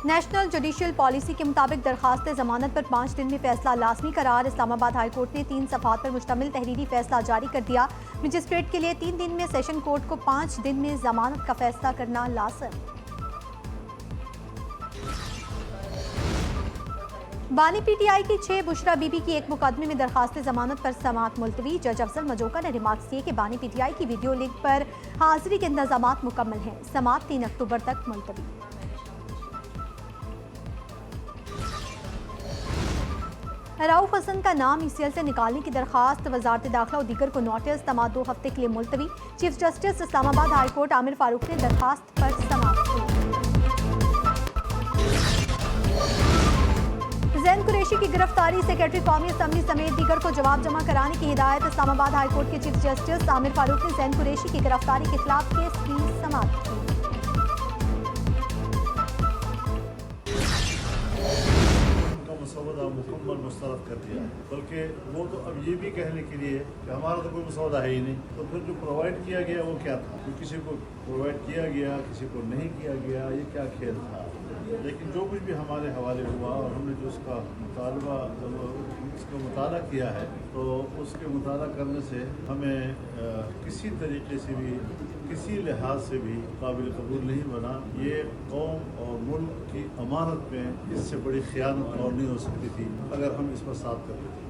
National judicial policy کے مطابق درخواست ضمانت پر 5 دن میں فیصلہ لازمی قرار۔ اسلام آباد ہائی کورٹ نے 3 صفحات پر مشتمل تحریری فیصلہ جاری کر دیا۔ مجسٹریٹ کے لیے 3 دن میں، سیشن کورٹ کو 5 دن میں ضمانت کا فیصلہ کرنا لازم۔ بانی پی ٹی آئی کی 6 بشرا بی بی کی ایک مقدمے میں درخواست ضمانت پر سماعت ملتوی۔ جج افضل مجوکا نے ریمارکس کیے کہ بانی پی ٹی آئی کی ویڈیو لنک پر حاضری کے انتظامات مکمل ہیں۔ سماعت 3 اکتوبر تک ملتوی۔ رؤف حسن کا نام ای سی ایل سے نکالنے کی درخواست وزارت داخلہ اور دیگر کو نوٹس، سماعت 2 ہفتے کے لیے ملتوی۔ چیف جسٹس اسلام آباد ہائی کورٹ عامر فاروق نے درخواست پر سماعت کی۔ زین قریشی کی گرفتاری، سیکرٹری قومی اسمبلی سمیت دیگر کو جواب جمع کرانے کی ہدایت۔ اسلام آباد ہائی کورٹ کے چیف جسٹس عامر فاروق نے زین قریشی کی گرفتاری کے خلاف کیس کی سماعت کی۔ مسودہ مکمل مسترد کر دیا، بلکہ وہ تو اب یہ بھی کہنے کے لیے کہ ہمارا تو کوئی مسودہ ہے ہی نہیں، تو پھر جو پرووائڈ کیا گیا وہ کیا تھا؟ کسی کو پرووائڈ کیا گیا، کسی کو نہیں کیا گیا، یہ کیا کھیل تھا؟ لیکن جو کچھ بھی ہمارے حوالے ہوا اور ہم نے جو اس کا مطالبہ اس کا مطالعہ کیا ہے، تو اس کے مطالعہ کرنے سے ہمیں کسی طریقے سے بھی، کسی لحاظ سے بھی قابل قبول نہیں بنا۔ یہ قوم اور ملک کی امانت میں اس سے بڑی خیانت اور نہیں ہو سکتی تھی اگر ہم اس پر ساتھ کرتے تھے۔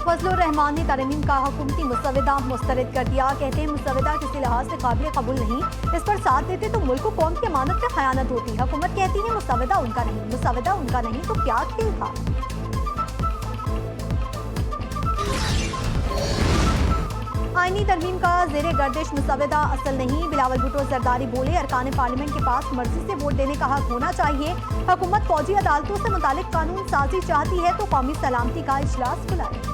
فضل الرحمان نے ترمیم کا حکومتی مسودہ مسترد کر دیا۔ کہتے ہیں مسودہ کسی لحاظ سے قابل قبول نہیں، اس پر ساتھ دیتے تو ملک و قوم کی امانت میں خیانت ہوتی۔ حکومت کہتی ہے مسودہ ان کا نہیں، مسودہ ان کا نہیں تو کیا کھیل تھا؟ آئینی ترمیم کا زیر گردش مسودہ اصل نہیں، بلاول بھٹو زرداری بولے۔ ارکان پارلیمنٹ کے پاس مرضی سے ووٹ دینے کا حق ہونا چاہیے۔ حکومت فوجی عدالتوں سے متعلق قانون سازی چاہتی ہے تو قومی سلامتی کا اجلاس بلائے۔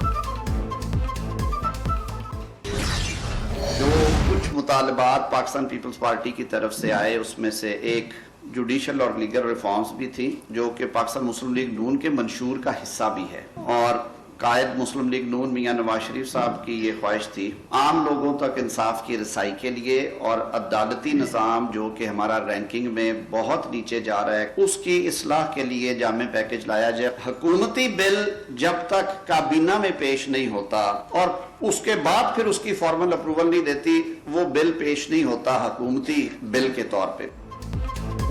جو کچھ مطالبات پاکستان پیپلز پارٹی کی طرف سے آئے، اس میں سے ایک جوڈیشل اور لیگل ریفارمز بھی تھی، جو کہ پاکستان مسلم لیگ نون کے منشور کا حصہ بھی ہے، اور قائد مسلم لیگ نون میاں نواز شریف صاحب کی یہ خواہش تھی عام لوگوں تک انصاف کی رسائی کے لیے اور عدالتی نظام جو کہ ہمارا رینکنگ میں بہت نیچے جا رہا ہے، اس کی اصلاح کے لیے جامع پیکج لایا جائے۔ حکومتی بل جب تک کابینہ میں پیش نہیں ہوتا اور اس کے بعد پھر اس کی فارمل اپروول نہیں دیتی، وہ بل پیش نہیں ہوتا حکومتی بل کے طور پہ۔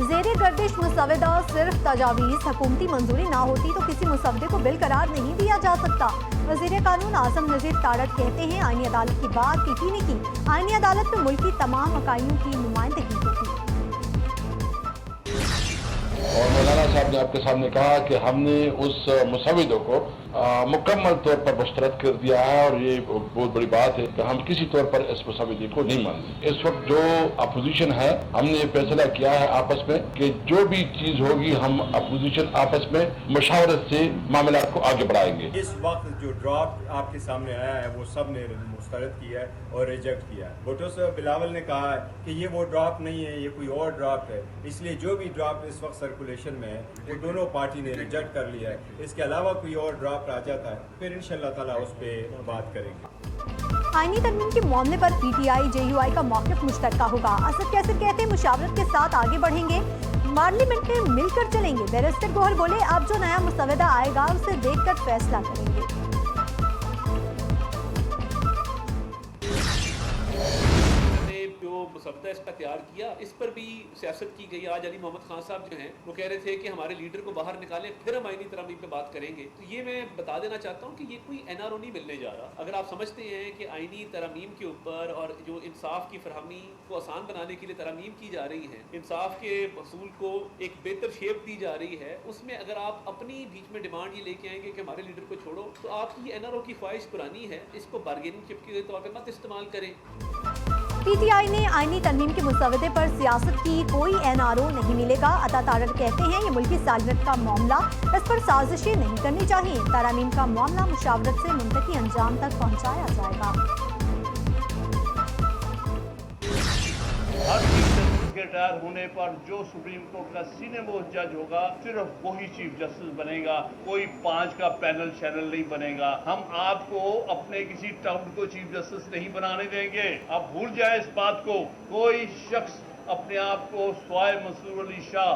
زیر گردش مسودہ صرف تجاویز، حکومتی منظوری نہ ہوتی تو کسی مسودے کو بل قرار نہیں دیا جا سکتا۔ وزیر قانون اعظم نذیر تارڑ کہتے ہیں آئینی عدالت کی بات پی ٹی نے کی، آئینی عدالت میں ملک کی تمام اکائیوں کی نمائندگی ہوگی۔ اور مولانا صاحب نے آپ کے سامنے کہا کہ ہم نے اس مسودے کو مکمل طور پر مسترد کر دیا ہے، اور یہ بہت بڑی بات ہے کہ ہم کسی طور پر اس مسودے کو نہیں مانتے۔ اس وقت جو اپوزیشن ہے، ہم نے یہ فیصلہ کیا ہے آپس میں کہ جو بھی چیز ہوگی ہم اپوزیشن آپس میں مشاورت سے معاملات کو آگے بڑھائیں گے۔ اس وقت جو ڈرافٹ آپ کے سامنے آیا ہے وہ سب نے مسترد کیا ہے اور ریجیکٹ کیا ہے۔ بھٹو صاحب بلاول نے کہا ہے کہ یہ وہ ڈرافٹ نہیں ہے، یہ کوئی اور ڈرافٹ ہے، اس لیے جو بھی ڈرافٹ اس وقت سرکولیشن میں ہے وہ دونوں پارٹی نے ریجیکٹ کر لیا ہے۔ اس کے علاوہ کوئی اور ڈرافٹ آ جاتا ہے پھر انشاءاللہ تعالیٰ اس پہ بات کریں گے۔ آئینی ترمیم کے معاملے پر P T I J you آئی کا موقف مشترکہ ہوگا۔ اسد کیسر کہتے ہیں مشاورت کے ساتھ آگے بڑھیں گے، پارلیمنٹ میں مل کر چلیں گے۔ بیرسٹر گوہر بولے اب جو نیا مسودہ آئے گا اسے دیکھ کر فیصلہ کریں گے۔ مسودہ اس کا تیار کیا، اس پر بھی سیاست کی گئی۔ آج علی محمد خان صاحب جو ہیں وہ کہہ رہے تھے کہ ہمارے لیڈر کو باہر نکالیں پھر ہم آئینی ترمیم پہ بات کریں گے۔ تو یہ میں بتا دینا چاہتا ہوں کہ یہ کوئی این آر او نہیں ملنے جا رہا۔ اگر آپ سمجھتے ہیں کہ آئینی ترمیم کے اوپر اور جو انصاف کی فراہمی کو آسان بنانے کے لیے ترامیم کی جا رہی ہیں، انصاف کے حصول کو ایک بہتر شیپ دی جا رہی ہے، اس میں اگر آپ اپنی بیچ میں ڈیمانڈ یہ لے کے آئیں گے کہ ہمارے لیڈر کو چھوڑو، تو آپ کی این آر او کی خواہش پرانی ہے، اس کو بارگیننگ چپ کے طور پہ مت استعمال کریں۔ پی ٹی آئی نے آئینی ترمیم کے مسودے پر سیاست کی کوئی این آر او نہیں ملے گا۔ عطا تارڑ کہتے ہیں یہ ملکی سالمیت کا معاملہ، اس پر سازشیں نہیں کرنی چاہیے۔ ترامیم کا معاملہ مشاورت سے منطقی انجام تک پہنچایا جائے گا۔ ہر چیز کے ریٹائر ہونے پر جو سپریم کورٹ کا سینئر موسٹ جج ہوگا صرف وہی چیف جسٹس بنے گا، کوئی 5 کا پینل شینل نہیں بنے گا۔ ہم آپ کو اپنے کسی ٹاؤن کو چیف جسٹس نہیں بنانے دیں گے۔ آپ بھول جائیں اس بات کو، کوئی شخص اپنے آپ کو سوائے منصور علی شاہ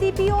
CPO